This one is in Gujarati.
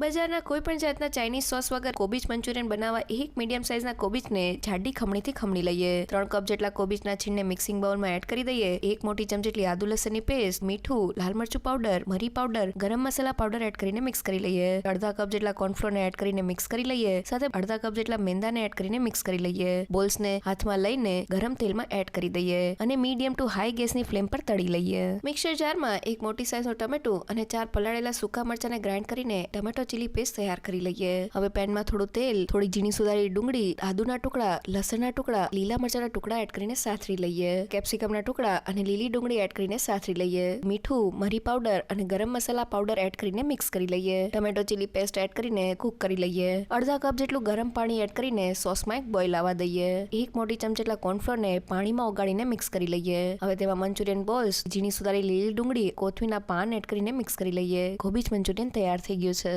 બજારના કોઈ પણ જાતના ચાઇનીઝ સોસ વગર કોબીજ મંચુરિયન બનાવવા એક મીડિયમ સાઇઝના કોબીજને જાડી ખમણીથી ખમણી લઈએ। 3 કપ જેટલા કોબીજના છીણને મિક્સિંગ બાઉલમાં એડ કરી દઈએ। 1 મોટી ચમચી જેટલી આદુ લસણની પેસ્ટ, મીઠું, લાલ મરચું પાવડર, મરી પાવડર, ગરમ મસાલા પાવડર એડ કરીને મિક્સ કરી લઈએ। અડધા કપ જેટલા કોર્નફ્લોરને એડ કરીને મિક્સ કરી લઈએ। સાથે અડધા કપ જેટલા મેંદાને એડ કરીને મિક્સ કરી લઈએ। બોલ્સને હાથમાં લઈને ગરમ તેલમાં એડ કરી દઈએ અને મીડિયમ ટુ હાઈ ગેસની ફ્લેમ પર તળી લઈએ। મિક્સર જારમાં એક મોટી સાઇઝનો ટમેટો અને 4 પલાળેલા સૂકા મરચાંને ગ્રાઇન્ડ કરીને ટમેટો ચીલી પેસ્ટ તૈયાર કરી લઈએ। હવે પેનમાં થોડું તેલ, થોડી ઝીણી સુધારેલી ડુંગળી, આદુના ટુકડા, લસણના ટુકડા, લીલા મરચાંના ટુકડા એડ કરીને સાતરી લઈએ। કેપ્સિકમના ટુકડા અને લીલી ડુંગળી એડ કરીને સાતરી લઈએ। મીઠું, મરી પાવડર અને ગરમ મસાલા પાવડર એડ કરીને મિક્સ કરી લઈએ। ટમેટો ચીલી પેસ્ટ એડ કરીને કુક કરી લઈએ। અડધા કપ જેટલું ગરમ પાણી એડ કરીને સોસમાં એક બોઇલ આવવા દઈએ। 1 મોટી ચમચી જેટલા કોર્નફ્લોરને પાણીમાં ઓગાળીને મિક્સ કરી લઈએ। હવે તેમાં મંચુરિયન બોલ્સ, ઝીણી સુધારેલી લીલી ડુંગળી, કોથમીરના પાન એડ કરીને મિક્સ કરી લઈએ। કોબીજ મંચુરિયન તૈયાર થઈ ગયું છે।